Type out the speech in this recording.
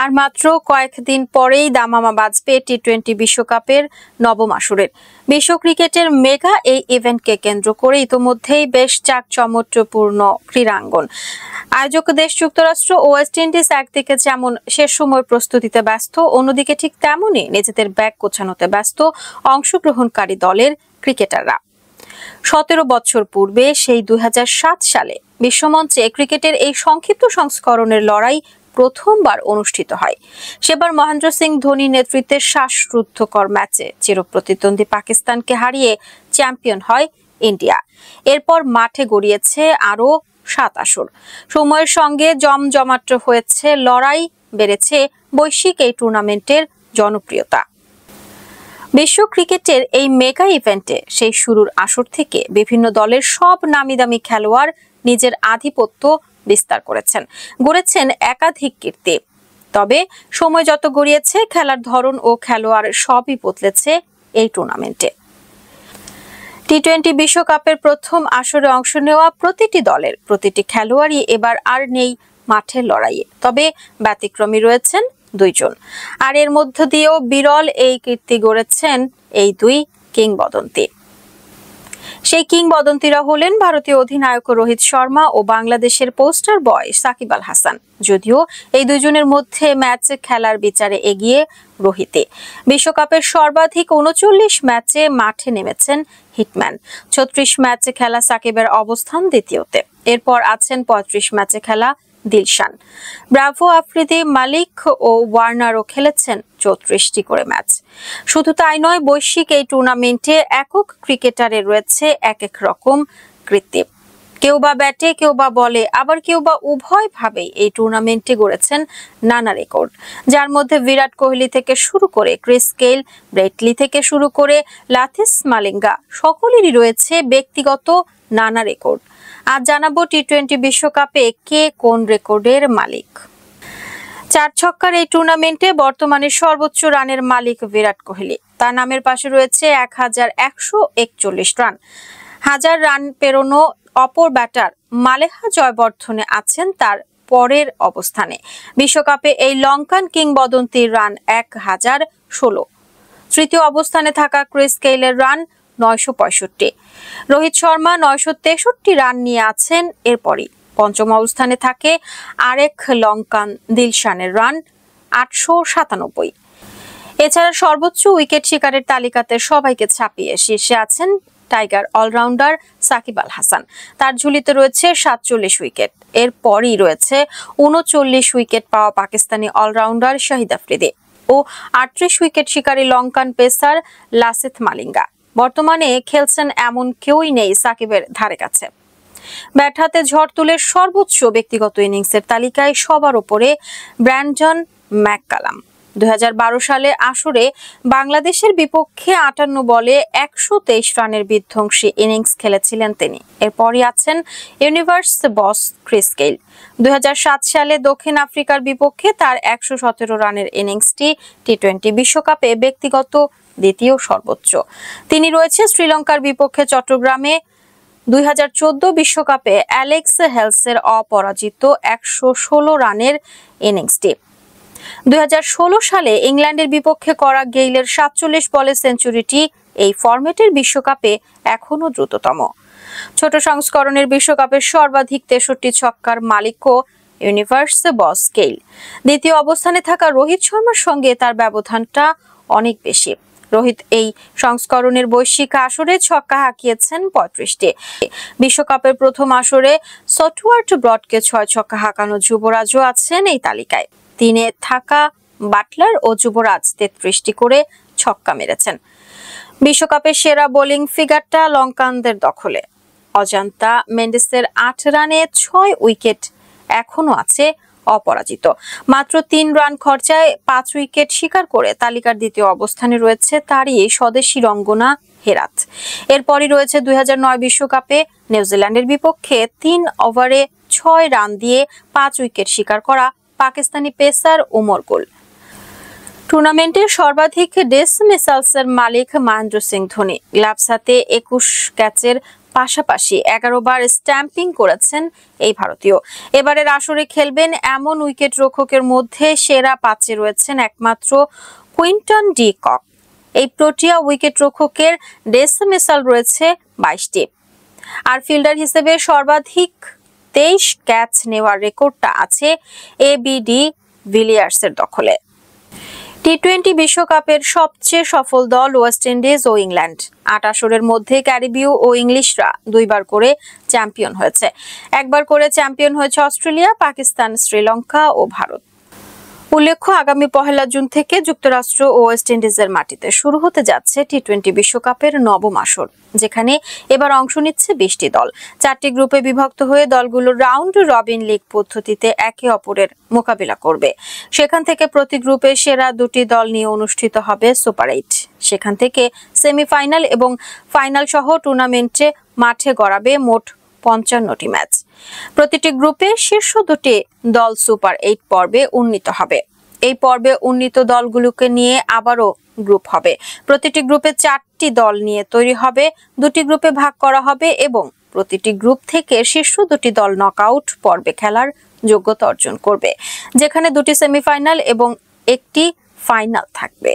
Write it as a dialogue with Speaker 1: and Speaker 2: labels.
Speaker 1: আর মাত্র কয়েকদিন পরেই দামামা বাজবে টি-20 বিশ্বকাপের নবম আসরের। বিশ্ব ক্রিকেটের মেগা এই ইভেন্টকে কেন্দ্র করে ইতোমধ্যেই বেশ চাকচমকপূর্ণ ক্রীড়াঙ্গন। আয়োজক দেশ যুক্তরাষ্ট্র ও ওয়েস্ট ইন্ডিজ একদিকে যেমন শেষ সময় প্রস্তুতিতে ব্যস্ত, অন্যদিকে ঠিক তেমনই নিজেদের ব্যাগ গোছানোতে ব্যস্ত অংশগ্রহণকারী দলের ক্রিকেটাররা। 17 বছর পূর্বে সেই 2007 সালে বিশ্বমঞ্চে ক্রিকেটের এই সংক্ষিপ্ত সংস্করণের লড়াই প্রথমবার অনুষ্ঠিত হয়। সেবার মহেন্দ্র সিং ধোনির নেতৃত্বে শ্বাসরুদ্ধকর ম্যাচে চিরপ্রতিদ্বন্দ্বী পাকিস্তানকে হারিয়ে চ্যাম্পিয়ন হয় ইন্ডিয়া। এরপর মাঠে গড়িয়েছে আরও 7 আসর। সময়ের সঙ্গে জমজমাট হয়েছে লড়াই, বেড়েছে বৈশ্বিক এই টুর্নামেন্টের জনপ্রিয়তা। বিশ্ব ক্রিকেটের এই মেগা ইভেন্টে সেই শুরুর আসর থেকে বিভিন্ন দলের সব নামিদামি খেলোয়াড় নিজের আধিপত্য বিস্তার করেছেন, গড়েছেন একাধিক কীর্তি। তবে সময় যত গড়িয়েছে, খেলার ধরন ও খেলোয়াড় সবই বদলেছে এই টুর্নামেন্টে। টি-20 বিশ্বকাপের প্রথম আসরে অংশ নেওয়া প্রতিটি দলের প্রতিটি খেলোয়াড়ই এবার আর নেই মাঠের লড়াইয়ে। তবে ব্যতিক্রমী রয়েছেন 2 জন, আর এর মধ্য দিয়েও বিরল এই কীর্তি গড়েছেন এই 2 কিংবদন্তি। সেই কিংবদন্তিরা হলেন ভারতীয় অধিনায়ক রোহিত শর্মা ও বাংলাদেশের পোস্টার বয় সাকিব আল হাসান। যদিও এই 2 জনের মধ্যে ম্যাচ খেলার বিচারে এগিয়ে রোহিতে। বিশ্বকাপের সর্বাধিক 39 ম্যাচে মাঠে নেমেছেন হিটম্যান। 36 ম্যাচে খেলা সাকিবের অবস্থান দ্বিতীয়তে। এরপর আছেন 35 ম্যাচে খেলা দিলশান। ব্রাভো, আফ্রিদি, মালিক ও ওয়ার্নারও খেলেছেন 34টি করে ম্যাচ। শুধু তাই নয়, বৈশ্বিক এই টুর্নামেন্টে একক ক্রিকেটারে রয়েছে এক এক রকম কীর্তি। কেউ বা ব্যাটে, কেউ বা বলে, আবার কেউ বা উভয় ভাবেই এই টুর্নামেন্টে গড়েছেন নানা রেকর্ড, যার মধ্যে বিরাট কোহলি থেকে শুরু করে ক্রিস গেইল, ব্রেট লি থেকে শুরু করে লাথিস মালিঙ্গা, সকলেরই রয়েছে ব্যক্তিগত নানা রেকর্ড। আজ জানাবো টি-20 বিশ্বকাপে কে কোন রেকর্ডের মালিক। 4 ছক্কার এই টুর্নামেন্টে বর্তমানে সর্বোচ্চ রানের মালিক বিরাট কোহলি। তার নামের পাশে রয়েছে 1141 রান। 1000 রান পেরোনো অপর ব্যাটার মালেহা জয়বর্ধনে আছেন তার পরের অবস্থানে। বিশ্বকাপে এই লঙ্কান কিংবদন্তির রান 1016। তৃতীয় অবস্থানে থাকা ক্রিস গেইলের রান 965। রোহিত শর্মা 963 রান নিয়ে আছেন এরপরই। পঞ্চম অবস্থানে থাকে আরেক লঙ্কান দিলশানের রান 897। এছাড়া সর্বোচ্চ উইকেট শিকারের তালিকাতে সবাইকে ছাপিয়ে শীর্ষে আছেন টাইগার অলরাউন্ডার সাকিব আল হাসান। তার ঝুলিতে রয়েছে 47 উইকেট। এরপরই রয়েছে 39 উইকেট পাওয়া পাকিস্তানি অলরাউন্ডার শাহিদ আফ্রিদি ও 38 উইকেট শিকারী লঙ্কান পেসার লাসিথ মালিঙ্গা। বর্তমানে খেলছেন এমন কেউই নেই সাকিবের ধারে কাছে। ব্যাট হাতে ঝড় তুলে সর্বোচ্চ ব্যক্তিগত ইনিংসের তালিকায় সবার উপরে ব্র্যান্ডন ম্যাককালাম। 2012 সালে আসরে বাংলাদেশের বিপক্ষে 58 বলে 123 রানের বিধ্বংসী ইনিংস খেলেছিলেন তিনি। এরপরই আছেন ইউনিভার্স বস ক্রিস গেইল। 2007 সালে দক্ষিণ আফ্রিকার বিপক্ষে তার 117 রানের ইনিংসটি টি-20 বিশ্বকাপে ব্যক্তিগত দ্বিতীয় সর্বোচ্চ। তিনি রয়েছে শ্রীলঙ্কার বিপক্ষে চট্টগ্রামে 2014 বিশ্বকাপে অ্যালেক্স হেলসের অপরাজিত 116 রানের ইনিংসটি। 2016 সালে ইংল্যান্ডের বিপক্ষে করা গেইলের 47 বলে সেঞ্চুরিটি এই ফরম্যাটের বিশ্বকাপে এখনো দ্রুততম। ছোট সংস্করণের বিশ্বকাপের সর্বাধিক 63 ছক্কার মালিকও ইউনিভার্স বস গেইল। দ্বিতীয় অবস্থানে থাকা রোহিত শর্মার সঙ্গে তার ব্যবধানটা অনেক বেশি। রোহিত এই সংস্করণের বৈশ্বিক আসরে ছক্কা হাঁকিয়েছেন 35টি। বিশ্বকাপের প্রথম আসরে স্টুয়ার্ট ব্রডকে 6 ছক্কা হাঁকানো যুবরাজও আছেন এই তালিকায়। 3-এ থাকা বাটলার ও যুবরাজ 33টি করে ছক্কা মেরেছেন। বিশ্বকাপের সেরা বোলিং ফিগারটা লঙ্কানদের দখলে। অজান্তা মেন্ডিসের 8 রানে 6 উইকেট এখনো আছে অপরাজিত। মাত্র 3 রান খরচায় 5 উইকেট শিকার করে তালিকার দ্বিতীয় অবস্থানে রয়েছে তারই স্বদেশী রঙ্গনা হেরাত। এরপরই রয়েছে 2009 বিশ্বকাপে নিউজিল্যান্ডের বিপক্ষে 3 ওভারে 6 রান দিয়ে 5 উইকেট শিকার করা পাকিস্তানি পেসার ওমর গুল। টুর্নামেন্টের সর্বাধিক ডিসমিসালসের মালিক মহেন্দ্র সিং ধোনি। গ্লাভস হাতে 21 ক্যাচের পাশাপাশি 11 বার স্ট্যাম্পিং করেছেন এই ভারতীয়। এবারের আসরে খেলবেন এমন উইকেট রক্ষকের মধ্যে সেরা 5-এ রয়েছেন একমাত্র কুইন্টন ডি কক। এই প্রোটিয়া উইকেট রক্ষকের ডেসিমিসাল রয়েছে 22টি। আর ফিল্ডার হিসেবে সর্বাধিক 23 ক্যাচ নেওয়ার রেকর্ডটা আছে এবিডি ভিলিয়ার্সের দখলে। টি-20 বিশ্বকাপের সবচেয়ে সফল দল ওয়েস্ট ইন্ডিজ ও ইংল্যান্ড। 8 আসরের মধ্যে ক্যারিবীয় ও ইংলিশরা 2 বার করে চ্যাম্পিয়ন হয়েছে। 1 বার করে চ্যাম্পিয়ন হয়েছে অস্ট্রেলিয়া, পাকিস্তান, শ্রীলঙ্কা ও ভারত। উল্লেখ্য, আগামী 1 জুন থেকে যুক্তরাষ্ট্র ও ওয়েস্ট ইন্ডিজের মাটিতে শুরু হতে যাচ্ছে টি-20 বিশ্বকাপের নবম আসর, যেখানে এবার অংশ নিচ্ছে 20টি দল। 4টি গ্রুপে বিভক্ত হয়ে দলগুলো রাউন্ড রবিন লিগ পদ্ধতিতে একে অপরের মোকাবিলা করবে। সেখান থেকে প্রতি গ্রুপে সেরা 2টি দল নিয়ে অনুষ্ঠিত হবে সুপার 8। সেখান থেকে সেমিফাইনাল এবং ফাইনাল সহ টুর্নামেন্টে মাঠে গড়াবে মোট 55টি ম্যাচ। প্রতিটি গ্রুপে শীর্ষ 2টি দল সুপার 8 পর্বে উন্নীত হবে। এই পর্বে উন্নীত দলগুলোকে নিয়ে আবারও গ্রুপ হবে। প্রতিটি গ্রুপে 4টি দল নিয়ে তৈরি হবে। 2টি গ্রুপে ভাগ করা হবে এবং প্রতিটি গ্রুপ থেকে শীর্ষ 2টি দল নকআউট পর্বে খেলার যোগ্যতা অর্জন করবে, যেখানে 2টি সেমিফাইনাল এবং 1টি ফাইনাল থাকবে।